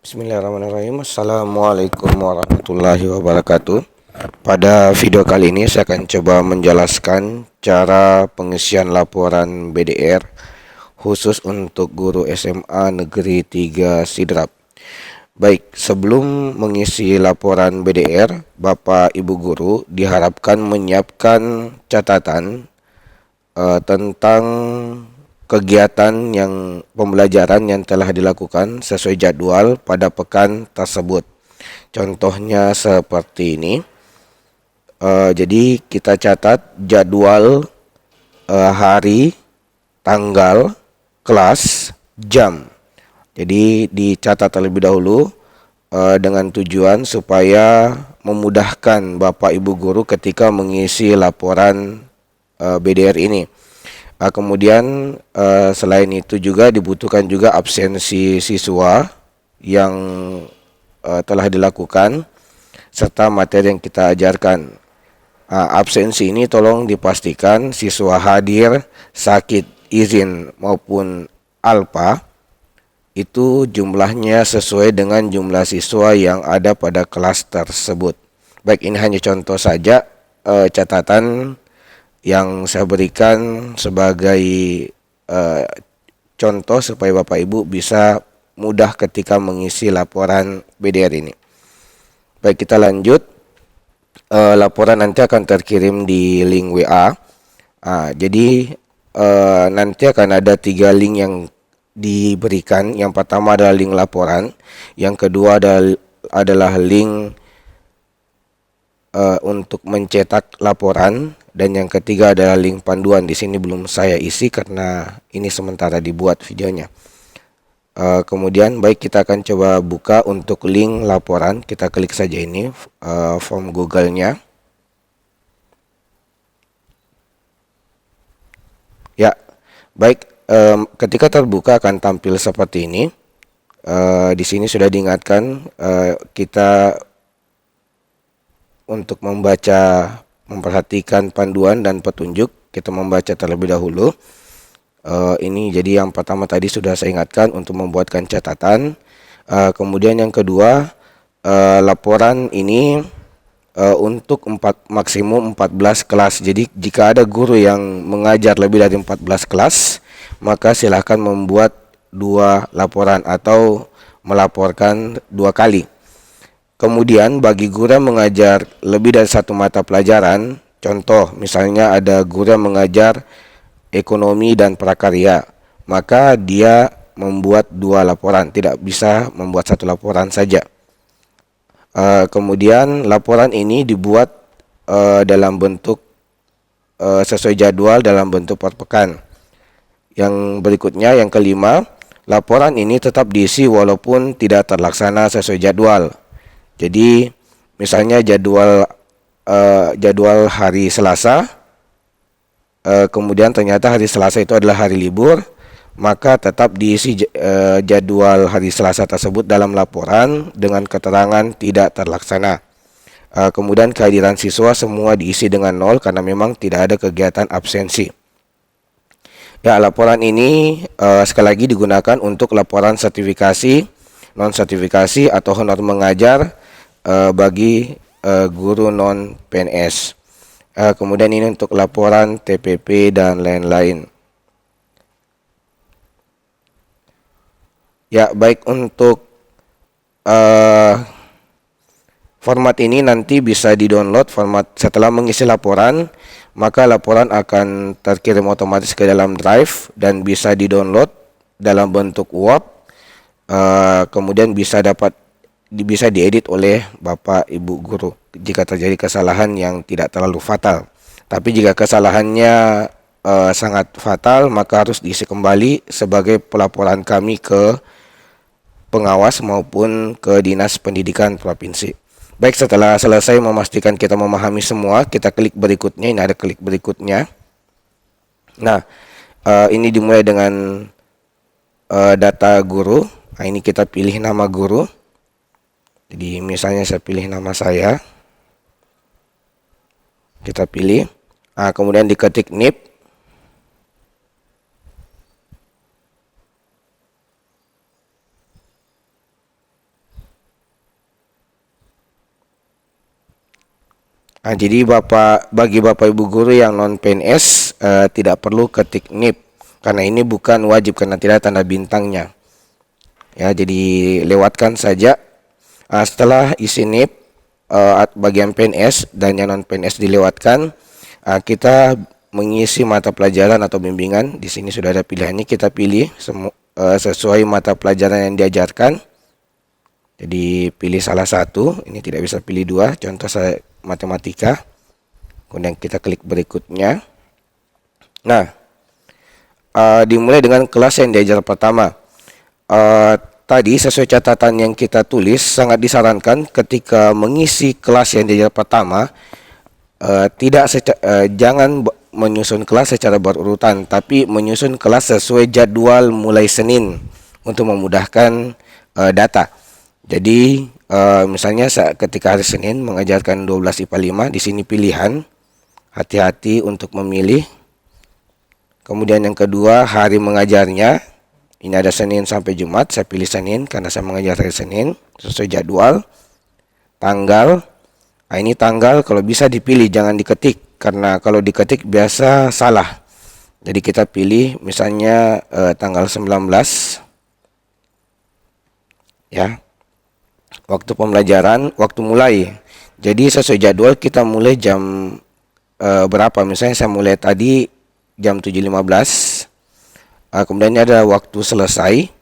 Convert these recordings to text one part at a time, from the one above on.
Bismillahirrahmanirrahim. Assalamualaikum warahmatullahi wabarakatuh. Pada video kali ini saya akan coba menjelaskan cara pengisian laporan BDR khusus untuk guru SMA Negeri 3 Sidrap. Baik, sebelum mengisi laporan BDR, Bapak Ibu guru diharapkan menyiapkan catatan tentang kegiatan yang pembelajaran yang telah dilakukan sesuai jadwal pada pekan tersebut. Contohnya seperti ini. Jadi kita catat jadwal, hari, tanggal, kelas, jam. Jadi dicatat terlebih dahulu dengan tujuan supaya memudahkan Bapak Ibu guru ketika mengisi laporan BDR ini. Kemudian selain itu juga dibutuhkan juga absensi siswa yang telah dilakukan serta materi yang kita ajarkan. Absensi ini tolong dipastikan siswa hadir, sakit, izin maupun alpa itu jumlahnya sesuai dengan jumlah siswa yang ada pada kelas tersebut. Baik, ini hanya contoh saja catatan yang saya berikan sebagai contoh supaya Bapak Ibu bisa mudah ketika mengisi laporan BDR ini. Baik, kita lanjut. Laporan nanti akan terkirim di link WA. Jadi nanti akan ada 3 link yang diberikan. Yang pertama adalah link laporan, yang kedua adalah link untuk mencetak laporan, dan yang ketiga adalah link panduan. Di sini belum saya isi karena ini sementara dibuat videonya. Kemudian baik, kita akan coba buka untuk link laporan. Kita klik saja ini form Google-nya. Ya, baik. Ketika terbuka akan tampil seperti ini. Di sini sudah diingatkan kita untuk memperhatikan panduan dan petunjuk. Kita membaca terlebih dahulu. Ini jadi yang pertama tadi sudah saya ingatkan untuk membuatkan catatan. Kemudian yang kedua, laporan ini untuk maksimum 14 kelas. Jadi jika ada guru yang mengajar lebih dari 14 kelas, maka silahkan membuat 2 laporan atau melaporkan 2 kali. Kemudian bagi guru yang mengajar lebih dari 1 mata pelajaran, contoh misalnya ada guru yang mengajar ekonomi dan prakarya, maka dia membuat 2 laporan, tidak bisa membuat 1 laporan saja. Kemudian laporan ini dibuat dalam bentuk sesuai jadwal dalam bentuk per pekan. Yang berikutnya, yang kelima, laporan ini tetap diisi walaupun tidak terlaksana sesuai jadwal. Jadi misalnya jadwal hari Selasa, kemudian ternyata hari Selasa itu adalah hari libur, maka tetap diisi jadwal hari Selasa tersebut dalam laporan dengan keterangan tidak terlaksana. Kemudian kehadiran siswa semua diisi dengan 0 karena memang tidak ada kegiatan absensi. Ya, laporan ini sekali lagi digunakan untuk laporan sertifikasi, non sertifikasi atau honor mengajar bagi guru non PNS. Kemudian ini untuk laporan TPP dan lain-lain. Ya, baik, untuk format ini nanti bisa di-download format setelah mengisi laporan, maka laporan akan terkirim otomatis ke dalam drive dan bisa di-download dalam bentuk Word. Kemudian bisa diedit oleh Bapak Ibu guru jika terjadi kesalahan yang tidak terlalu fatal. Tapi jika kesalahannya sangat fatal, maka harus diisi kembali sebagai pelaporan kami ke pengawas maupun ke Dinas Pendidikan Provinsi. Baik, setelah selesai memastikan kita memahami semua, kita klik berikutnya. Ini ada klik berikutnya. Nah, ini dimulai dengan data guru. Nah, ini kita pilih nama guru. Jadi misalnya saya pilih nama saya. Kita pilih. Kemudian diketik NIP. Jadi bagi Bapak Ibu guru yang non PNS tidak perlu ketik NIP karena ini bukan wajib karena tidak ada tanda bintangnya. Ya, jadi lewatkan saja. Setelah isi NIP bagian PNS dan yang non PNS dilewatkan, kita mengisi mata pelajaran atau bimbingan. Di sini sudah ada pilihannya, kita pilih sesuai mata pelajaran yang diajarkan. Jadi pilih salah satu, ini tidak bisa pilih dua. Contoh saya matematika. Kemudian kita klik berikutnya. Nah, dimulai dengan kelas yang diajar pertama. Tadi sesuai catatan yang kita tulis, sangat disarankan ketika mengisi kelas yang diajar pertama, jangan menyusun kelas secara berurutan, tapi menyusun kelas sesuai jadwal mulai Senin untuk memudahkan data. Jadi misalnya ketika hari Senin mengajarkan 12 IPA 5, di sini pilihan, hati-hati untuk memilih. Kemudian yang kedua, hari mengajarnya, ini ada Senin sampai Jumat, saya pilih Senin karena saya mengajar hari Senin sesuai jadwal. Tanggal, ini tanggal kalau bisa dipilih, jangan diketik, karena kalau diketik biasa salah. Jadi kita pilih misalnya tanggal 19, ya. Waktu pembelajaran, waktu mulai. Jadi sesuai jadwal kita mulai jam berapa? Misalnya saya mulai tadi jam 7.15. Kemudian ada waktu selesai.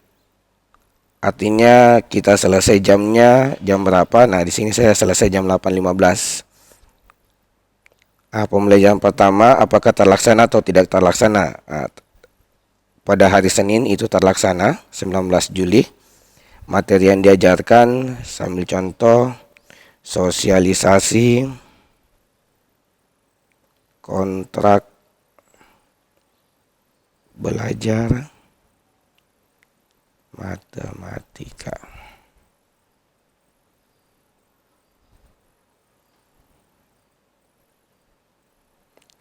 Artinya kita selesai jamnya jam berapa? Nah, di sini saya selesai jam 8.15. Pembelajaran pertama apakah terlaksana atau tidak terlaksana? Pada hari Senin itu terlaksana, 19 Juli. Materi yang diajarkan sambil contoh, sosialisasi, kontrak belajar matematika.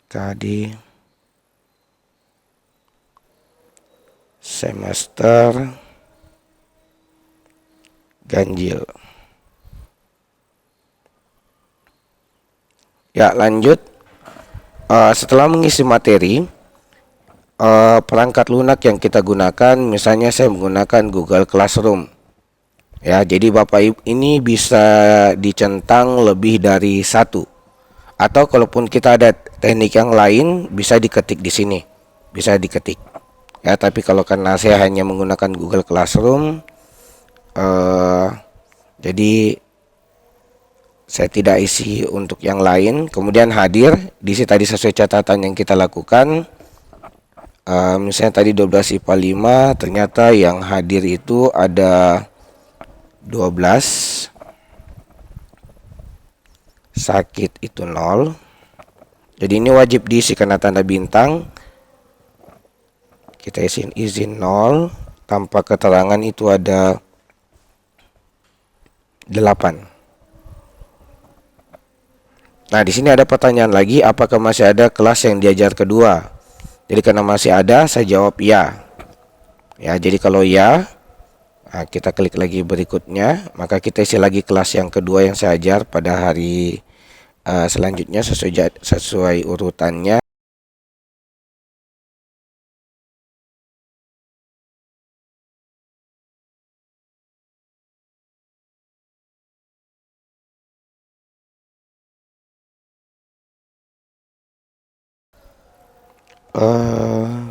Tadi semester ganjil. Ya, lanjut. Setelah mengisi materi, perangkat lunak yang kita gunakan, misalnya saya menggunakan Google Classroom. Ya, jadi Bapak Ibu ini bisa dicentang lebih dari satu. Atau kalaupun kita ada teknik yang lain, bisa diketik di sini. Bisa diketik. Ya, tapi kalau karena saya hanya menggunakan Google Classroom, jadi saya tidak isi untuk yang lain. Kemudian hadir, di sini tadi sesuai catatan yang kita lakukan. Misalnya tadi 12 IPA 5, ternyata yang hadir itu ada 12, sakit itu 0. Jadi ini wajib diisi karena tanda bintang. Kita isi izin 0, tanpa keterangan itu ada 8. Nah, di sini ada pertanyaan lagi, apakah masih ada kelas yang diajar kedua? Jadi karena masih ada, saya jawab ya. Ya, jadi kalau ya, kita klik lagi berikutnya, maka kita isi lagi kelas yang kedua yang saya ajar pada hari selanjutnya sesuai urutannya.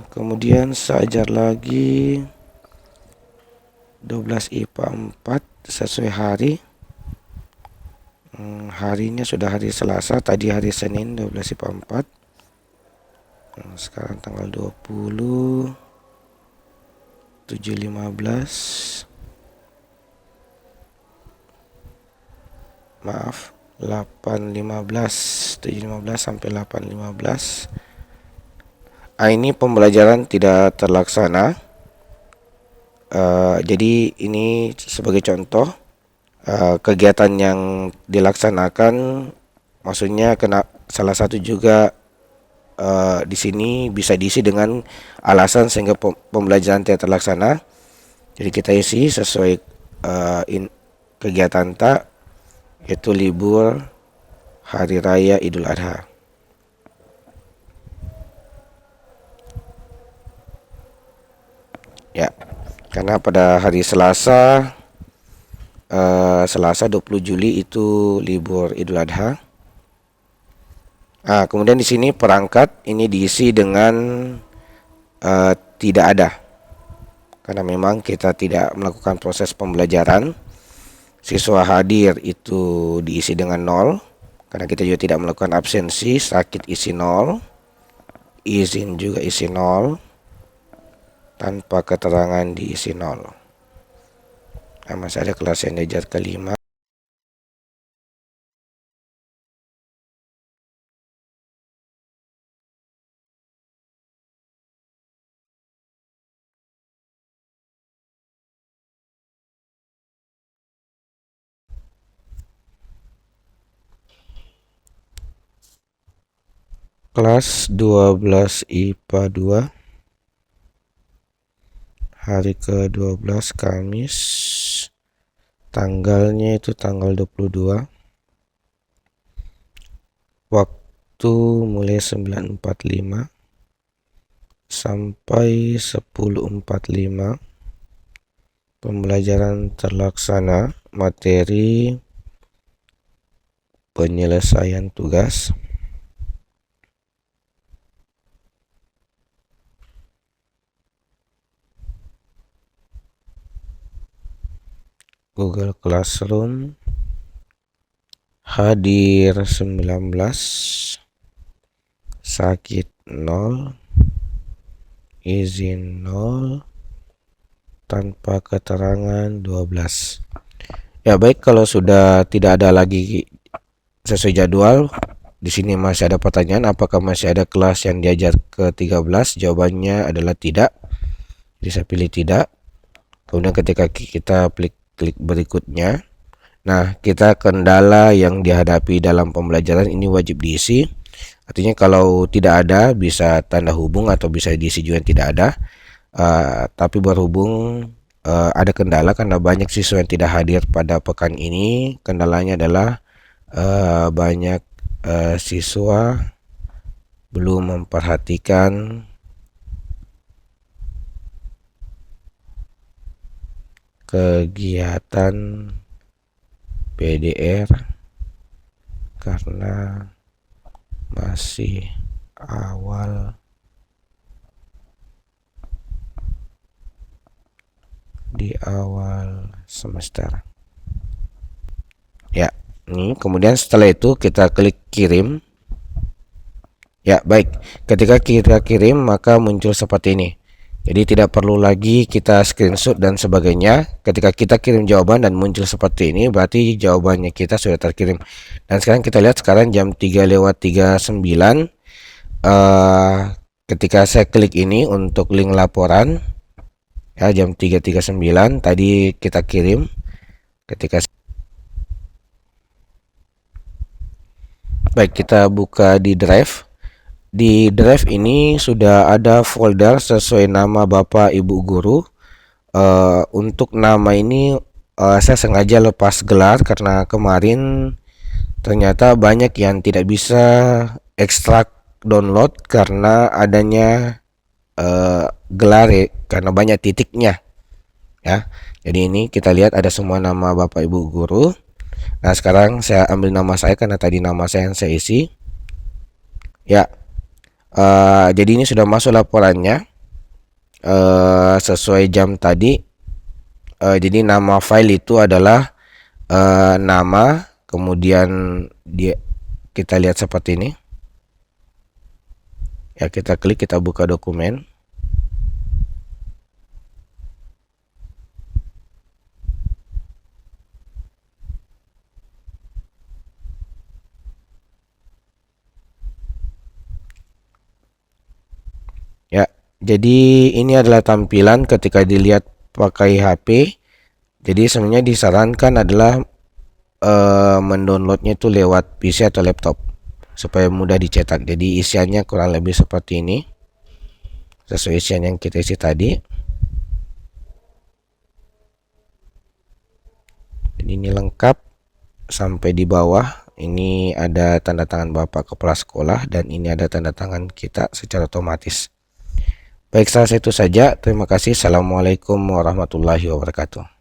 Kemudian saya ajar lagi 12 IPA 4 sesuai hari. Harinya sudah hari Selasa, tadi hari Senin 12 IPA 4. Sekarang tanggal 20 7.15, maaf 8.15, 7.15 sampai 8.15. Ini pembelajaran tidak terlaksana. Jadi ini sebagai contoh kegiatan yang dilaksanakan, maksudnya salah satu juga di sini bisa diisi dengan alasan sehingga pembelajaran tidak terlaksana. Jadi kita isi sesuai kegiatan tak, yaitu libur Hari Raya Idul Adha. Ya, karena pada hari Selasa 20 Juli itu libur Idul Adha. Kemudian di sini perangkat ini diisi dengan tidak ada, karena memang kita tidak melakukan proses pembelajaran. Siswa hadir itu diisi dengan 0, karena kita juga tidak melakukan absensi. Sakit isi 0, izin juga isi 0, tanpa keterangan diisi 0. Masih ada kelas yang diajar kelima. Kelas 12 IPA 2, hari ke-12 Kamis, tanggalnya itu tanggal 22, waktu mulai 9.45 sampai 10.45. Pembelajaran terlaksana materi penyelesaian tugas. Google Classroom, hadir 19, sakit 0, izin 0, tanpa keterangan 12. Ya baik, kalau sudah tidak ada lagi sesuai jadwal, di sini masih ada pertanyaan, apakah masih ada kelas yang diajar ke-13? Jawabannya adalah tidak. Jadi saya pilih tidak. Kemudian ketika kita klik berikutnya, nah kita kendala yang dihadapi dalam pembelajaran ini wajib diisi. Artinya kalau tidak ada bisa tanda hubung atau bisa diisi juga yang tidak ada. Tapi berhubung ada kendala karena banyak siswa yang tidak hadir pada pekan ini. Kendalanya adalah banyak siswa belum memperhatikan kegiatan PDR karena masih di awal semester. Ya, ini kemudian setelah itu kita klik kirim. Ya, baik. Ketika kita kirim maka muncul seperti ini. Jadi tidak perlu lagi kita screenshot dan sebagainya. Ketika kita kirim jawaban dan muncul seperti ini, berarti jawabannya kita sudah terkirim. Dan sekarang kita lihat sekarang jam 3:39. Ketika saya klik ini untuk link laporan, ya jam 3:39 tadi kita kirim. Baik, kita buka di Drive. Di Drive ini sudah ada folder sesuai nama Bapak Ibu Guru. Untuk nama ini saya sengaja lepas gelar karena kemarin ternyata banyak yang tidak bisa ekstrak download karena adanya gelar karena banyak titiknya. Ya, jadi ini kita lihat ada semua nama Bapak Ibu Guru. Nah sekarang saya ambil nama saya karena tadi nama saya yang saya isi. Ya. Jadi ini sudah masuk laporannya sesuai jam tadi. Jadi nama file itu adalah nama, kemudian kita lihat seperti ini. Ya, kita klik, kita buka dokumen. Ya, jadi ini adalah tampilan ketika dilihat pakai HP. Jadi sebenarnya disarankan adalah mendownloadnya itu lewat PC atau laptop supaya mudah dicetak. Jadi isiannya kurang lebih seperti ini, sesuai isian yang kita isi tadi. Jadi ini lengkap sampai di bawah Ini ada tanda tangan Bapak Kepala Sekolah dan ini ada tanda tangan kita secara otomatis. Baik, saya itu saja. Terima kasih. Assalamualaikum warahmatullahi wabarakatuh.